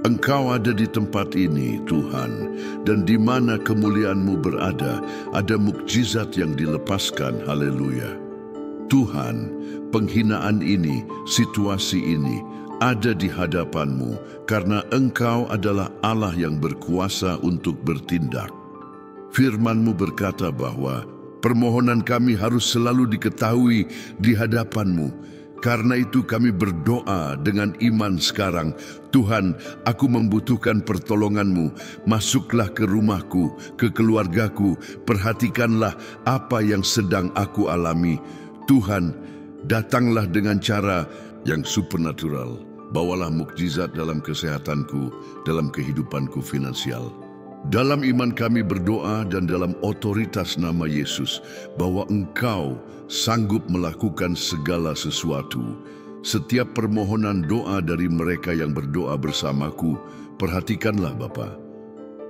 Engkau ada di tempat ini, Tuhan, dan di mana kemuliaan-Mu berada, ada mukjizat yang dilepaskan. Haleluya. Tuhan, penghinaan ini, situasi ini, ada di hadapan-Mu, karena Engkau adalah Allah yang berkuasa untuk bertindak. Firman-Mu berkata bahwa permohonan kami harus selalu diketahui di hadapan-Mu. Karena itu kami berdoa dengan iman sekarang, Tuhan, aku membutuhkan pertolongan-Mu. Masuklah ke rumahku, ke keluargaku, perhatikanlah apa yang sedang aku alami. Tuhan, datanglah dengan cara yang supernatural. Bawalah mukjizat dalam kesehatanku, dalam kehidupanku finansial. Dalam iman kami berdoa dan dalam otoritas nama Yesus, bahwa Engkau sanggup melakukan segala sesuatu. Setiap permohonan doa dari mereka yang berdoa bersamaku, perhatikanlah Bapa.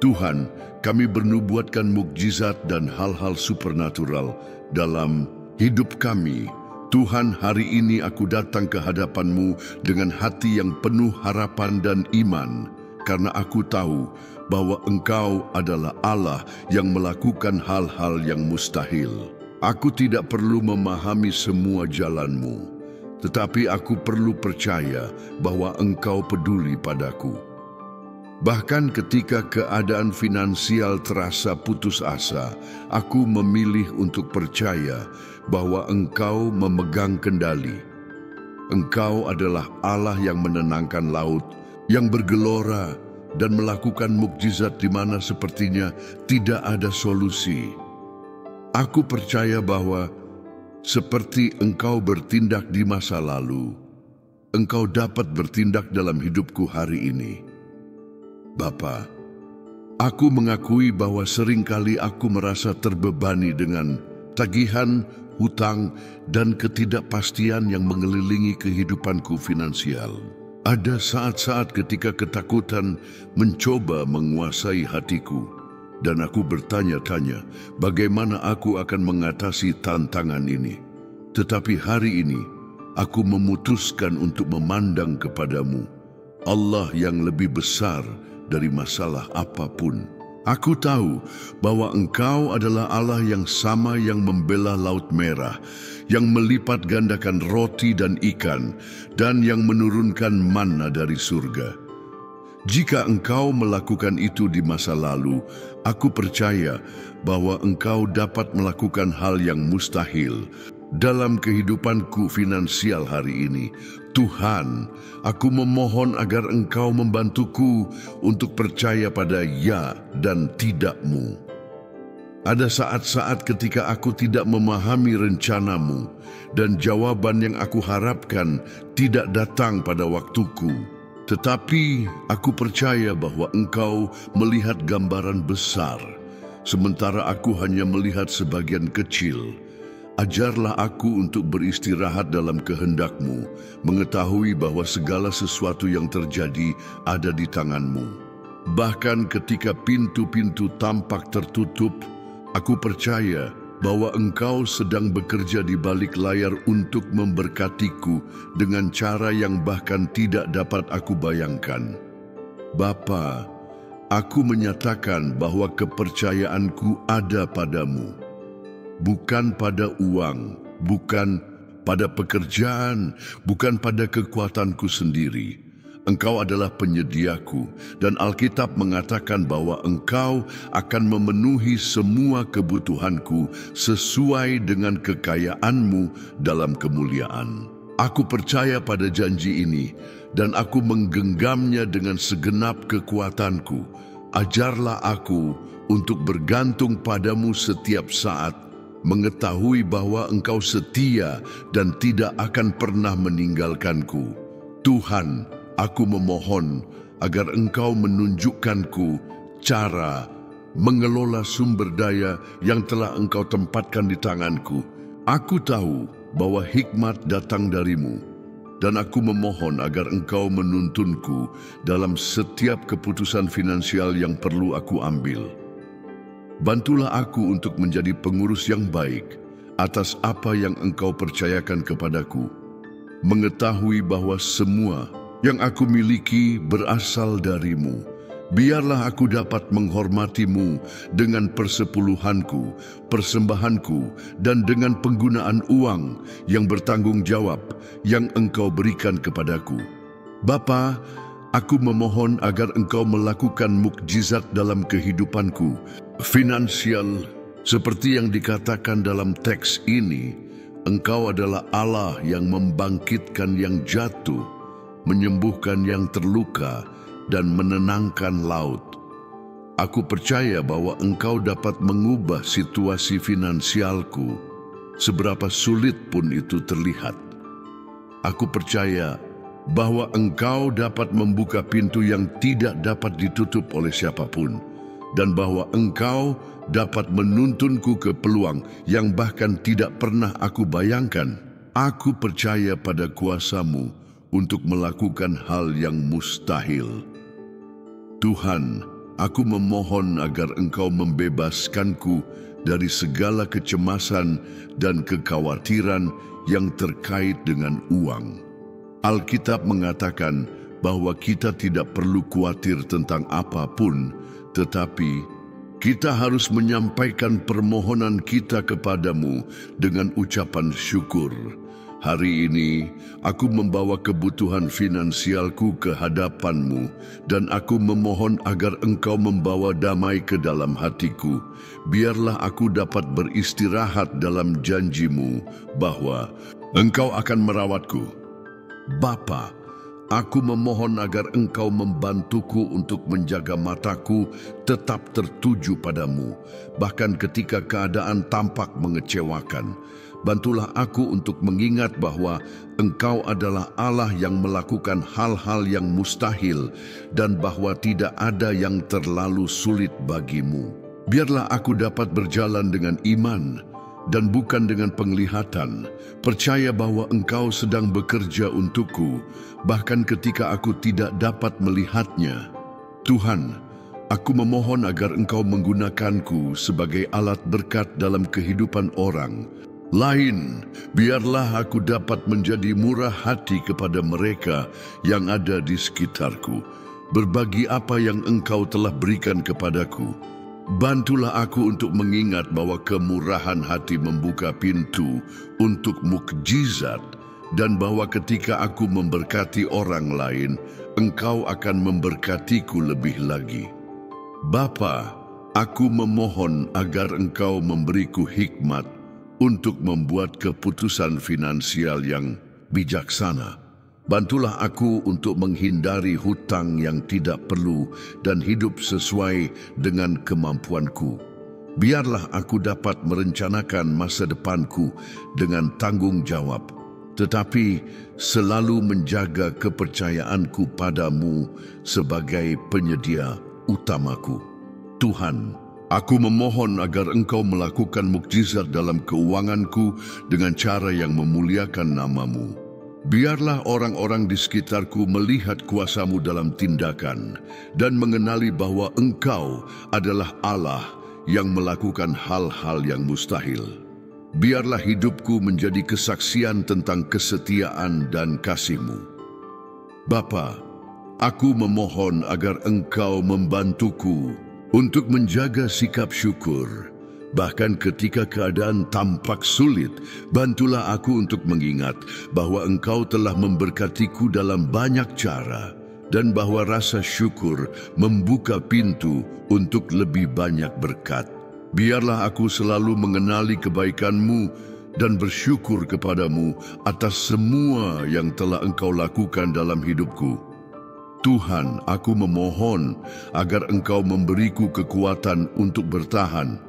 Tuhan, kami bernubuatkan mukjizat dan hal-hal supernatural dalam hidup kami. Tuhan, hari ini aku datang ke hadapan-Mu dengan hati yang penuh harapan dan iman, karena aku tahu bahwa Engkau adalah Allah yang melakukan hal-hal yang mustahil. Aku tidak perlu memahami semua jalan-Mu, tetapi aku perlu percaya bahwa Engkau peduli padaku. Bahkan ketika keadaan finansial terasa putus asa, aku memilih untuk percaya bahwa Engkau memegang kendali. Engkau adalah Allah yang menenangkan laut, yang bergelora, dan melakukan mukjizat di mana sepertinya tidak ada solusi. Aku percaya bahwa seperti Engkau bertindak di masa lalu, Engkau dapat bertindak dalam hidupku hari ini. Bapa, aku mengakui bahwa seringkali aku merasa terbebani dengan tagihan, hutang, dan ketidakpastian yang mengelilingi kehidupanku finansial. Ada saat-saat ketika ketakutan mencoba menguasai hatiku, dan aku bertanya-tanya bagaimana aku akan mengatasi tantangan ini. Tetapi hari ini, aku memutuskan untuk memandang kepadamu, Allah yang lebih besar dari masalah apapun. Aku tahu bahwa Engkau adalah Allah yang sama yang membela Laut Merah, yang melipat gandakan roti dan ikan, dan yang menurunkan manna dari surga. Jika Engkau melakukan itu di masa lalu, aku percaya bahwa Engkau dapat melakukan hal yang mustahil dalam kehidupanku finansial hari ini. Tuhan, aku memohon agar Engkau membantuku untuk percaya pada ya dan tidak-Mu. Ada saat-saat ketika aku tidak memahami rencana-Mu, dan jawaban yang aku harapkan tidak datang pada waktuku. Tetapi aku percaya bahwa Engkau melihat gambaran besar, sementara aku hanya melihat sebagian kecil. Ajarlah aku untuk beristirahat dalam kehendak-Mu, mengetahui bahwa segala sesuatu yang terjadi ada di tangan-Mu. Bahkan ketika pintu-pintu tampak tertutup, aku percaya bahwa Engkau sedang bekerja di balik layar untuk memberkatiku dengan cara yang bahkan tidak dapat aku bayangkan. Bapa, aku menyatakan bahwa kepercayaanku ada padamu. Bukan pada uang, bukan pada pekerjaan, bukan pada kekuatanku sendiri. Engkau adalah penyediaku, dan Alkitab mengatakan bahwa Engkau akan memenuhi semua kebutuhanku sesuai dengan kekayaan-Mu dalam kemuliaan. Aku percaya pada janji ini, dan aku menggenggamnya dengan segenap kekuatanku. Ajarlah aku untuk bergantung padamu setiap saat, mengetahui bahwa Engkau setia dan tidak akan pernah meninggalkanku. Tuhan, aku memohon agar Engkau menunjukkanku cara mengelola sumber daya yang telah Engkau tempatkan di tanganku. Aku tahu bahwa hikmat datang darimu, dan aku memohon agar Engkau menuntunku dalam setiap keputusan finansial yang perlu aku ambil. Bantulah aku untuk menjadi pengurus yang baik atas apa yang Engkau percayakan kepadaku, mengetahui bahwa semua yang aku miliki berasal darimu. Biarlah aku dapat menghormatimu dengan persepuluhanku, persembahanku, dan dengan penggunaan uang yang bertanggung jawab yang Engkau berikan kepadaku. Bapa, aku memohon agar Engkau melakukan mukjizat dalam kehidupanku, finansial, seperti yang dikatakan dalam teks ini. Engkau adalah Allah yang membangkitkan yang jatuh, menyembuhkan yang terluka, dan menenangkan laut. Aku percaya bahwa Engkau dapat mengubah situasi finansialku, seberapa sulit pun itu terlihat. Aku percaya bahwa Engkau dapat membuka pintu yang tidak dapat ditutup oleh siapapun, dan bahwa Engkau dapat menuntunku ke peluang yang bahkan tidak pernah aku bayangkan. Aku percaya pada kuasa-Mu untuk melakukan hal yang mustahil. Tuhan, aku memohon agar Engkau membebaskanku dari segala kecemasan dan kekhawatiran yang terkait dengan uang. Alkitab mengatakan bahwa kita tidak perlu khawatir tentang apapun, tetapi kita harus menyampaikan permohonan kita kepadamu dengan ucapan syukur. Hari ini, aku membawa kebutuhan finansialku ke hadapan-Mu, dan aku memohon agar Engkau membawa damai ke dalam hatiku. Biarlah aku dapat beristirahat dalam janji-Mu bahwa Engkau akan merawatku. Bapa, aku memohon agar Engkau membantuku untuk menjaga mataku tetap tertuju padamu, bahkan ketika keadaan tampak mengecewakan. Bantulah aku untuk mengingat bahwa Engkau adalah Allah yang melakukan hal-hal yang mustahil dan bahwa tidak ada yang terlalu sulit bagimu. Biarlah aku dapat berjalan dengan iman dan bukan dengan penglihatan, percaya bahwa Engkau sedang bekerja untukku, bahkan ketika aku tidak dapat melihatnya. Tuhan, aku memohon agar Engkau menggunakanku sebagai alat berkat dalam kehidupan orang lain. Biarlah aku dapat menjadi murah hati kepada mereka yang ada di sekitarku, berbagi apa yang Engkau telah berikan kepadaku. Bantulah aku untuk mengingat bahwa kemurahan hati membuka pintu untuk mukjizat, dan bahwa ketika aku memberkati orang lain, Engkau akan memberkatiku lebih lagi. Bapa, aku memohon agar Engkau memberiku hikmat untuk membuat keputusan finansial yang bijaksana. Bantulah aku untuk menghindari hutang yang tidak perlu dan hidup sesuai dengan kemampuanku. Biarlah aku dapat merencanakan masa depanku dengan tanggung jawab, tetapi selalu menjaga kepercayaanku padamu sebagai penyedia utamaku. Tuhan, aku memohon agar Engkau melakukan mukjizat dalam keuanganku dengan cara yang memuliakan nama-Mu. Biarlah orang-orang di sekitarku melihat kuasa-Mu dalam tindakan dan mengenali bahwa Engkau adalah Allah yang melakukan hal-hal yang mustahil. Biarlah hidupku menjadi kesaksian tentang kesetiaan dan kasih-Mu. Bapa, aku memohon agar Engkau membantuku untuk menjaga sikap syukur. Bahkan ketika keadaan tampak sulit, bantulah aku untuk mengingat bahwa Engkau telah memberkatiku dalam banyak cara, dan bahwa rasa syukur membuka pintu untuk lebih banyak berkat. Biarlah aku selalu mengenali kebaikan-Mu dan bersyukur kepadamu atas semua yang telah Engkau lakukan dalam hidupku. Tuhan, aku memohon agar Engkau memberiku kekuatan untuk bertahan,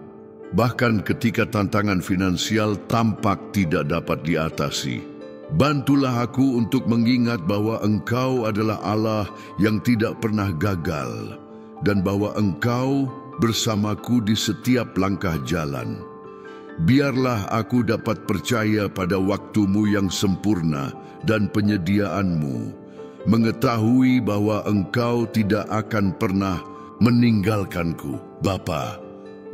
bahkan ketika tantangan finansial tampak tidak dapat diatasi. Bantulah aku untuk mengingat bahwa Engkau adalah Allah yang tidak pernah gagal, dan bahwa Engkau bersamaku di setiap langkah jalan. Biarlah aku dapat percaya pada waktu-Mu yang sempurna dan penyediaan-Mu, mengetahui bahwa Engkau tidak akan pernah meninggalkanku. Bapa,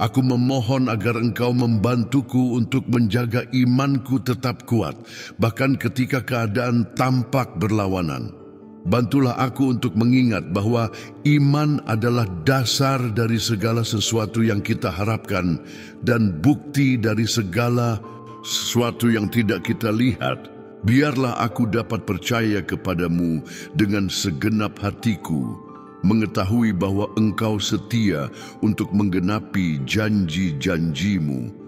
aku memohon agar Engkau membantuku untuk menjaga imanku tetap kuat, bahkan ketika keadaan tampak berlawanan. Bantulah aku untuk mengingat bahwa iman adalah dasar dari segala sesuatu yang kita harapkan dan bukti dari segala sesuatu yang tidak kita lihat. Biarlah aku dapat percaya kepadamu dengan segenap hatiku, mengetahui bahwa Engkau setia untuk menggenapi janji-janjimu.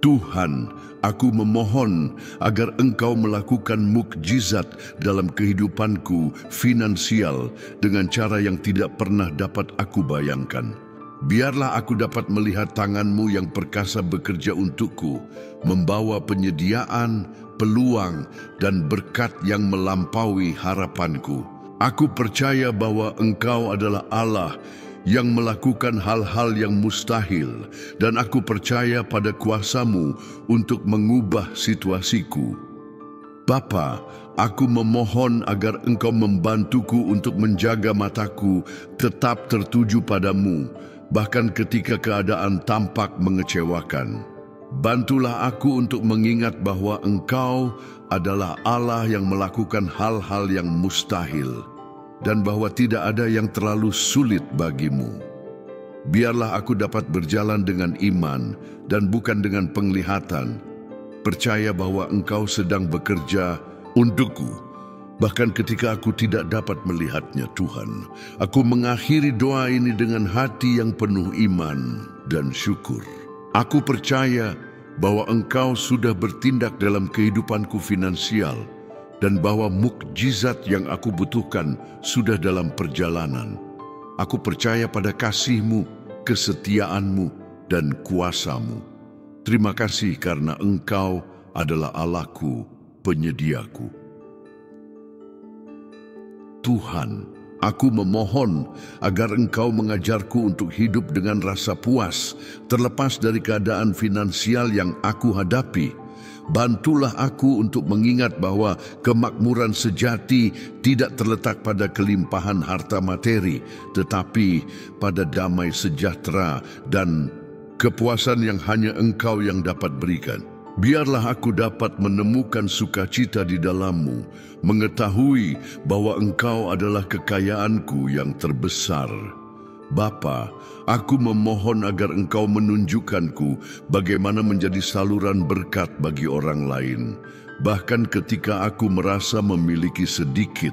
Tuhan, aku memohon agar Engkau melakukan mukjizat dalam kehidupanku finansial dengan cara yang tidak pernah dapat aku bayangkan. Biarlah aku dapat melihat tangan-Mu yang perkasa bekerja untukku, membawa penyediaan, peluang, dan berkat yang melampaui harapanku. Aku percaya bahwa Engkau adalah Allah yang melakukan hal-hal yang mustahil, dan aku percaya pada kuasa-Mu untuk mengubah situasiku. Bapa, aku memohon agar Engkau membantuku untuk menjaga mataku tetap tertuju padamu, bahkan ketika keadaan tampak mengecewakan. Bantulah aku untuk mengingat bahwa Engkau adalah Allah yang melakukan hal-hal yang mustahil, dan bahwa tidak ada yang terlalu sulit bagimu. Biarlah aku dapat berjalan dengan iman dan bukan dengan penglihatan, percaya bahwa Engkau sedang bekerja untukku, bahkan ketika aku tidak dapat melihatnya, Tuhan. Aku mengakhiri doa ini dengan hati yang penuh iman dan syukur. Aku percaya bahwa Engkau sudah bertindak dalam kehidupanku finansial, dan bahwa mukjizat yang aku butuhkan sudah dalam perjalanan. Aku percaya pada kasih-Mu, kesetiaan-Mu, dan kuasa-Mu. Terima kasih karena Engkau adalah Allahku, penyediaku. Tuhan, aku memohon agar Engkau mengajarku untuk hidup dengan rasa puas, terlepas dari keadaan finansial yang aku hadapi. Bantulah aku untuk mengingat bahwa kemakmuran sejati tidak terletak pada kelimpahan harta materi, tetapi pada damai sejahtera dan kepuasan yang hanya Engkau yang dapat berikan. Biarlah aku dapat menemukan sukacita di dalam-Mu, mengetahui bahwa Engkau adalah kekayaanku yang terbesar. Bapa, aku memohon agar Engkau menunjukkanku bagaimana menjadi saluran berkat bagi orang lain, bahkan ketika aku merasa memiliki sedikit.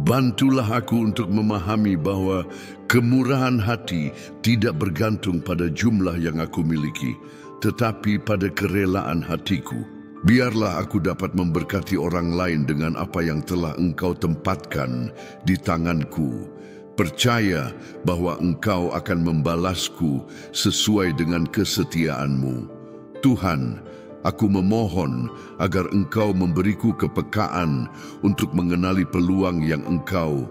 Bantulah aku untuk memahami bahwa kemurahan hati tidak bergantung pada jumlah yang aku miliki, tetapi pada kerelaan hatiku. Biarlah aku dapat memberkati orang lain dengan apa yang telah Engkau tempatkan di tanganku, percaya bahwa Engkau akan membalasku sesuai dengan kesetiaan-Mu. Tuhan, aku memohon agar Engkau memberiku kepekaan untuk mengenali peluang yang Engkau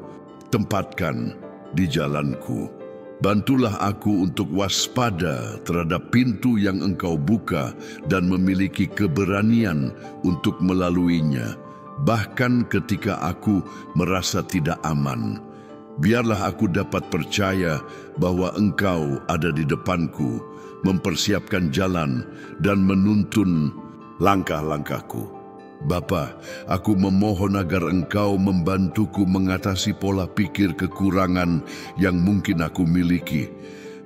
tempatkan di jalanku. Bantulah aku untuk waspada terhadap pintu yang Engkau buka dan memiliki keberanian untuk melaluinya, bahkan ketika aku merasa tidak aman. Biarlah aku dapat percaya bahwa Engkau ada di depanku, mempersiapkan jalan dan menuntun langkah-langkahku. Bapa, aku memohon agar Engkau membantuku mengatasi pola pikir kekurangan yang mungkin aku miliki.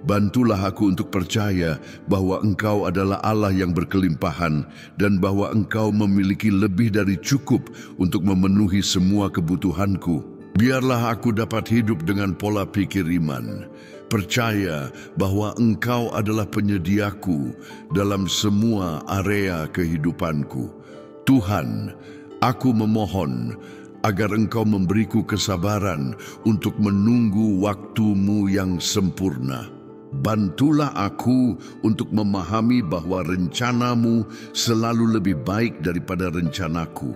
Bantulah aku untuk percaya bahwa Engkau adalah Allah yang berkelimpahan dan bahwa Engkau memiliki lebih dari cukup untuk memenuhi semua kebutuhanku. Biarlah aku dapat hidup dengan pola pikir iman, percaya bahwa Engkau adalah penyediaku dalam semua area kehidupanku. Tuhan, aku memohon agar Engkau memberiku kesabaran untuk menunggu waktu-Mu yang sempurna. Bantulah aku untuk memahami bahwa rencana-Mu selalu lebih baik daripada rencanaku,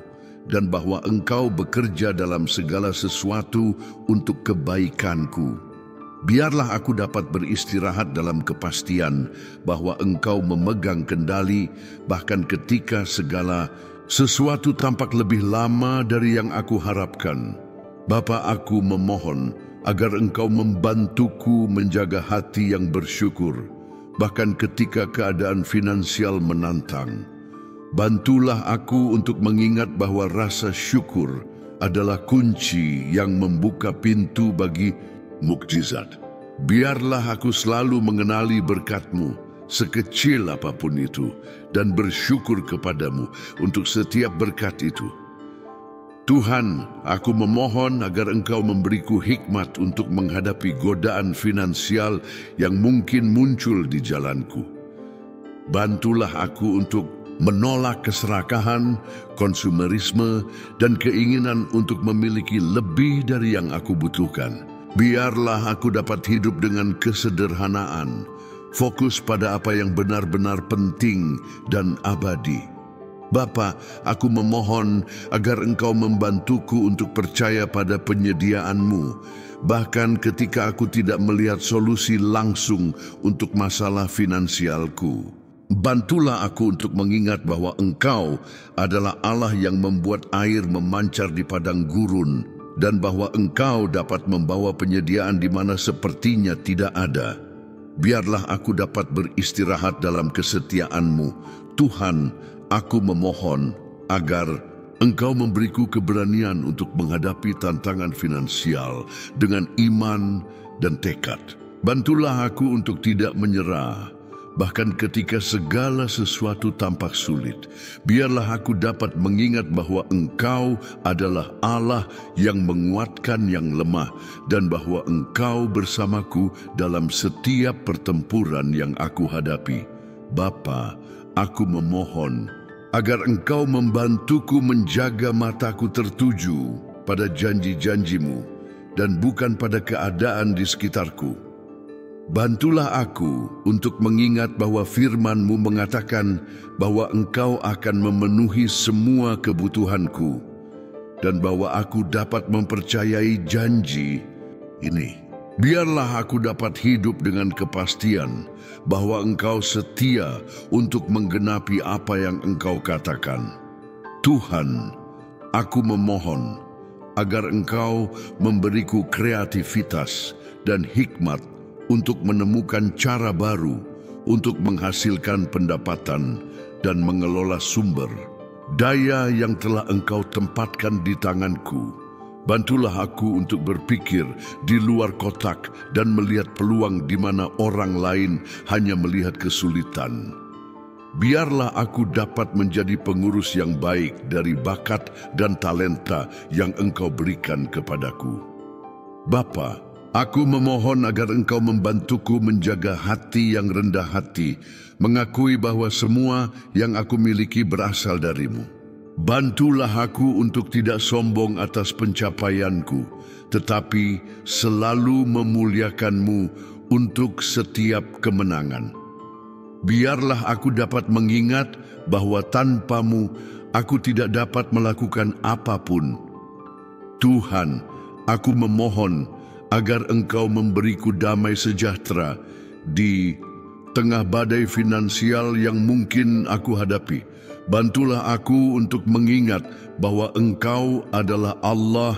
dan bahwa Engkau bekerja dalam segala sesuatu untuk kebaikanku. Biarlah aku dapat beristirahat dalam kepastian bahwa Engkau memegang kendali, bahkan ketika segala sesuatu tampak lebih lama dari yang aku harapkan. Bapa, aku memohon agar Engkau membantuku menjaga hati yang bersyukur, bahkan ketika keadaan finansial menantang. Bantulah aku untuk mengingat bahwa rasa syukur adalah kunci yang membuka pintu bagi mukjizat. Biarlah aku selalu mengenali berkat-Mu, sekecil apapun itu, dan bersyukur kepadamu untuk setiap berkat itu. Tuhan, aku memohon agar Engkau memberiku hikmat untuk menghadapi godaan finansial yang mungkin muncul di jalanku. Bantulah aku untuk menolak keserakahan, konsumerisme, dan keinginan untuk memiliki lebih dari yang aku butuhkan. Biarlah aku dapat hidup dengan kesederhanaan, fokus pada apa yang benar-benar penting dan abadi. Bapa, aku memohon agar Engkau membantuku untuk percaya pada penyediaan-Mu, bahkan ketika aku tidak melihat solusi langsung untuk masalah finansialku. Bantulah aku untuk mengingat bahwa Engkau adalah Allah yang membuat air memancar di padang gurun, dan bahwa Engkau dapat membawa penyediaan di mana sepertinya tidak ada. Biarlah aku dapat beristirahat dalam kesetiaan-Mu. Tuhan, aku memohon agar Engkau memberiku keberanian untuk menghadapi tantangan finansial dengan iman dan tekad. Bantulah aku untuk tidak menyerah, bahkan ketika segala sesuatu tampak sulit. Biarlah aku dapat mengingat bahwa Engkau adalah Allah yang menguatkan yang lemah, dan bahwa Engkau bersamaku dalam setiap pertempuran yang aku hadapi. Bapa, aku memohon agar Engkau membantuku menjaga mataku tertuju pada janji-janji-Mu dan bukan pada keadaan di sekitarku. Bantulah aku untuk mengingat bahwa firman-Mu mengatakan bahwa Engkau akan memenuhi semua kebutuhanku, dan bahwa aku dapat mempercayai janji ini. Biarlah aku dapat hidup dengan kepastian bahwa Engkau setia untuk menggenapi apa yang Engkau katakan. Tuhan, aku memohon agar Engkau memberiku kreativitas dan hikmat untuk menemukan cara baru untuk menghasilkan pendapatan dan mengelola sumber daya yang telah Engkau tempatkan di tanganku. Bantulah aku untuk berpikir di luar kotak dan melihat peluang di mana orang lain hanya melihat kesulitan. Biarlah aku dapat menjadi pengurus yang baik dari bakat dan talenta yang Engkau berikan kepadaku. Bapa, aku memohon agar Engkau membantuku menjaga hati yang rendah hati, mengakui bahwa semua yang aku miliki berasal dari-Mu. Bantulah aku untuk tidak sombong atas pencapaianku, tetapi selalu memuliakan-Mu untuk setiap kemenangan. Biarlah aku dapat mengingat bahwa tanpa-Mu aku tidak dapat melakukan apapun. Tuhan, aku memohon agar Engkau memberiku damai sejahtera di tengah badai finansial yang mungkin aku hadapi. Bantulah aku untuk mengingat bahwa Engkau adalah Allah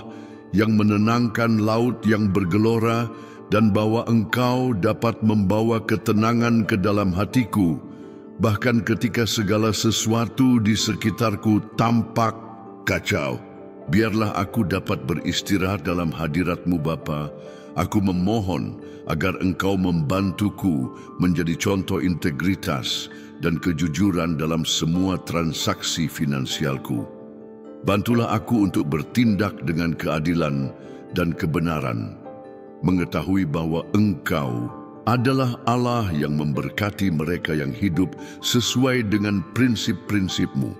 yang menenangkan laut yang bergelora, dan bahwa Engkau dapat membawa ketenangan ke dalam hatiku, bahkan ketika segala sesuatu di sekitarku tampak kacau. Biarlah aku dapat beristirahat dalam hadirat-Mu Bapa. Aku memohon agar Engkau membantuku menjadi contoh integritas dan kejujuran dalam semua transaksi finansialku. Bantulah aku untuk bertindak dengan keadilan dan kebenaran, mengetahui bahwa Engkau adalah Allah yang memberkati mereka yang hidup sesuai dengan prinsip-prinsip-Mu.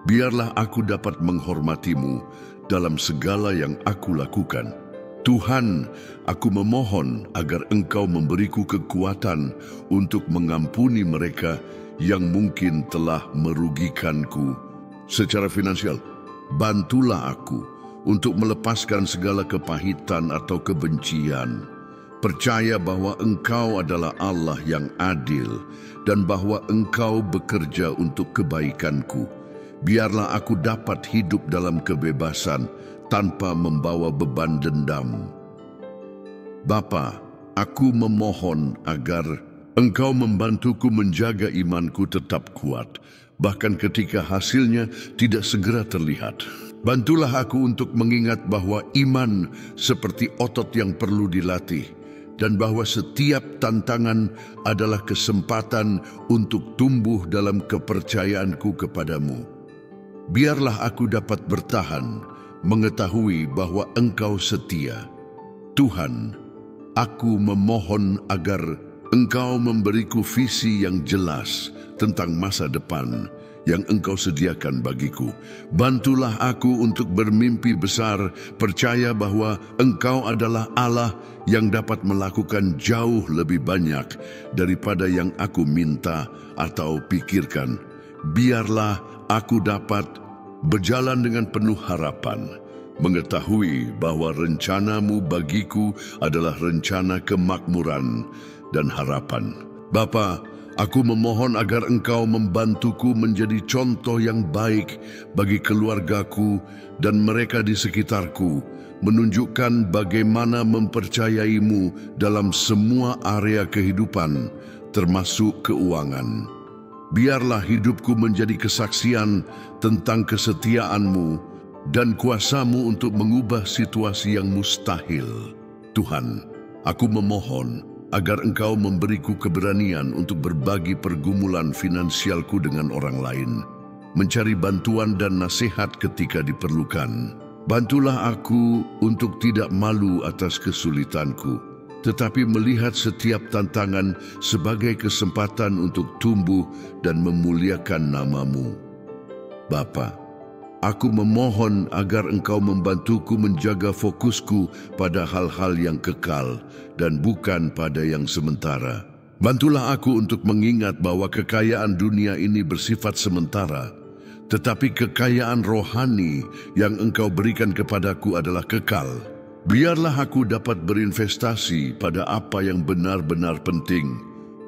Biarlah aku dapat menghormati-Mu dalam segala yang aku lakukan. Tuhan, aku memohon agar Engkau memberiku kekuatan untuk mengampuni mereka yang mungkin telah merugikanku secara finansial. Bantulah aku untuk melepaskan segala kepahitan atau kebencian. Percaya bahwa Engkau adalah Allah yang adil dan bahwa Engkau bekerja untuk kebaikanku. Biarlah aku dapat hidup dalam kebebasan tanpa membawa beban dendam. Bapa, aku memohon agar Engkau membantuku menjaga imanku tetap kuat, bahkan ketika hasilnya tidak segera terlihat. Bantulah aku untuk mengingat bahwa iman seperti otot yang perlu dilatih, dan bahwa setiap tantangan adalah kesempatan untuk tumbuh dalam kepercayaanku kepadamu. Biarlah aku dapat bertahan, mengetahui bahwa Engkau setia. Tuhan, aku memohon agar Engkau memberiku visi yang jelas tentang masa depan yang Engkau sediakan bagiku. Bantulah aku untuk bermimpi besar, percaya bahwa Engkau adalah Allah yang dapat melakukan jauh lebih banyak daripada yang aku minta atau pikirkan. Biarlah aku dapat berjalan dengan penuh harapan, mengetahui bahwa rencanamu bagiku adalah rencana kemakmuran dan harapan. Bapa, aku memohon agar Engkau membantuku menjadi contoh yang baik bagi keluargaku dan mereka di sekitarku, menunjukkan bagaimana mempercayaimu dalam semua area kehidupan, termasuk keuangan. Biarlah hidupku menjadi kesaksian tentang kesetiaan-Mu dan kuasa-Mu untuk mengubah situasi yang mustahil. Tuhan, aku memohon agar Engkau memberiku keberanian untuk berbagi pergumulan finansialku dengan orang lain, mencari bantuan dan nasihat ketika diperlukan. Bantulah aku untuk tidak malu atas kesulitanku, tetapi melihat setiap tantangan sebagai kesempatan untuk tumbuh dan memuliakan nama-Mu. Bapa, aku memohon agar Engkau membantuku menjaga fokusku pada hal-hal yang kekal dan bukan pada yang sementara. Bantulah aku untuk mengingat bahwa kekayaan dunia ini bersifat sementara, tetapi kekayaan rohani yang Engkau berikan kepadaku adalah kekal. Biarlah aku dapat berinvestasi pada apa yang benar-benar penting.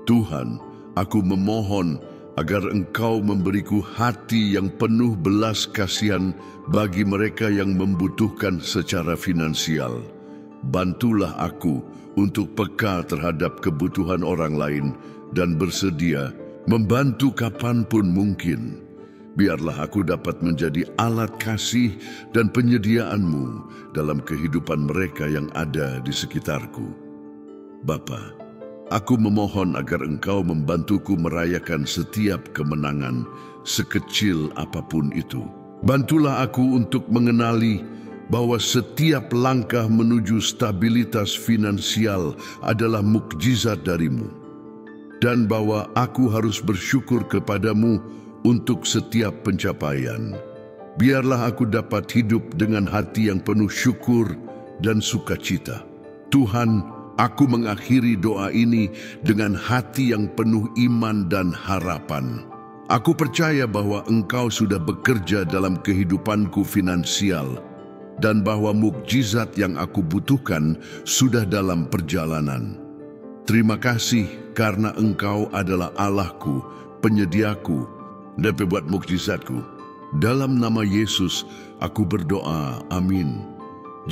Tuhan, aku memohon agar Engkau memberiku hati yang penuh belas kasihan bagi mereka yang membutuhkan secara finansial. Bantulah aku untuk peka terhadap kebutuhan orang lain dan bersedia membantu kapanpun mungkin. Biarlah aku dapat menjadi alat kasih dan penyediaan-Mu dalam kehidupan mereka yang ada di sekitarku. Bapa, aku memohon agar Engkau membantuku merayakan setiap kemenangan, sekecil apapun itu. Bantulah aku untuk mengenali bahwa setiap langkah menuju stabilitas finansial adalah mukjizat dari-Mu, dan bahwa aku harus bersyukur kepadamu untuk setiap pencapaian. Biarlah aku dapat hidup dengan hati yang penuh syukur dan sukacita. Tuhan, aku mengakhiri doa ini dengan hati yang penuh iman dan harapan. Aku percaya bahwa Engkau sudah bekerja dalam kehidupanku finansial dan bahwa mukjizat yang aku butuhkan sudah dalam perjalanan. Terima kasih karena Engkau adalah Allahku, penyediaku, dan pembuat mukjizatku. Dalam nama Yesus, aku berdoa. Amin.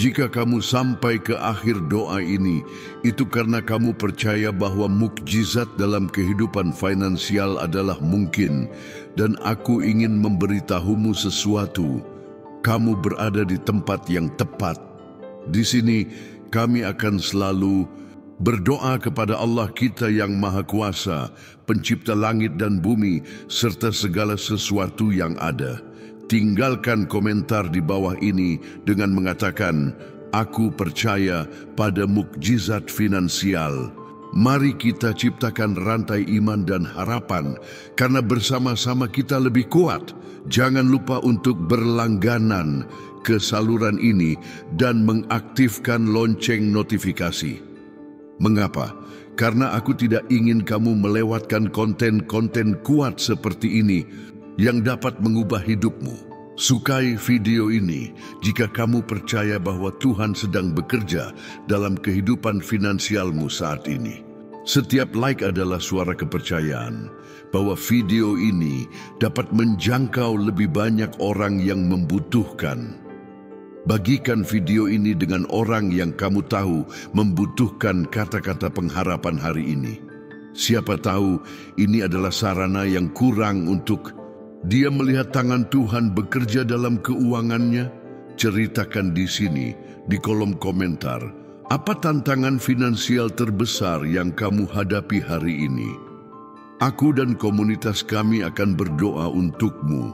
Jika kamu sampai ke akhir doa ini, itu karena kamu percaya bahwa mukjizat dalam kehidupan finansial adalah mungkin, dan aku ingin memberitahumu sesuatu. Kamu berada di tempat yang tepat. Di sini, kami akan selalu berdoa kepada Allah kita yang Maha Kuasa, Pencipta langit dan bumi, serta segala sesuatu yang ada. Tinggalkan komentar di bawah ini dengan mengatakan, "Aku percaya pada mukjizat finansial." Mari kita ciptakan rantai iman dan harapan, karena bersama-sama kita lebih kuat. Jangan lupa untuk berlangganan ke saluran ini dan mengaktifkan lonceng notifikasi. Mengapa? Karena aku tidak ingin kamu melewatkan konten-konten kuat seperti ini yang dapat mengubah hidupmu. Sukai video ini jika kamu percaya bahwa Tuhan sedang bekerja dalam kehidupan finansialmu saat ini. Setiap like adalah suara kepercayaan bahwa video ini dapat menjangkau lebih banyak orang yang membutuhkan. Bagikan video ini dengan orang yang kamu tahu membutuhkan kata-kata pengharapan hari ini. Siapa tahu ini adalah sarana yang kurang untuk Dia melihat tangan Tuhan bekerja dalam keuangannya. Ceritakan di sini, di kolom komentar, apa tantangan finansial terbesar yang kamu hadapi hari ini? Aku dan komunitas kami akan berdoa untukmu.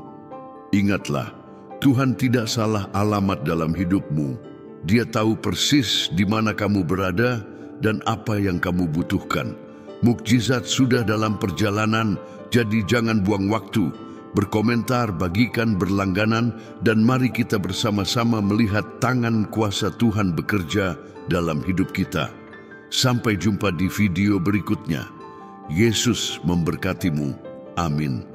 Ingatlah, Tuhan tidak salah alamat dalam hidupmu. Dia tahu persis di mana kamu berada dan apa yang kamu butuhkan. Mukjizat sudah dalam perjalanan, jadi jangan buang waktu. Berkomentar, bagikan, berlangganan, dan mari kita bersama-sama melihat tangan kuasa Tuhan bekerja dalam hidup kita. Sampai jumpa di video berikutnya. Yesus memberkatimu. Amin.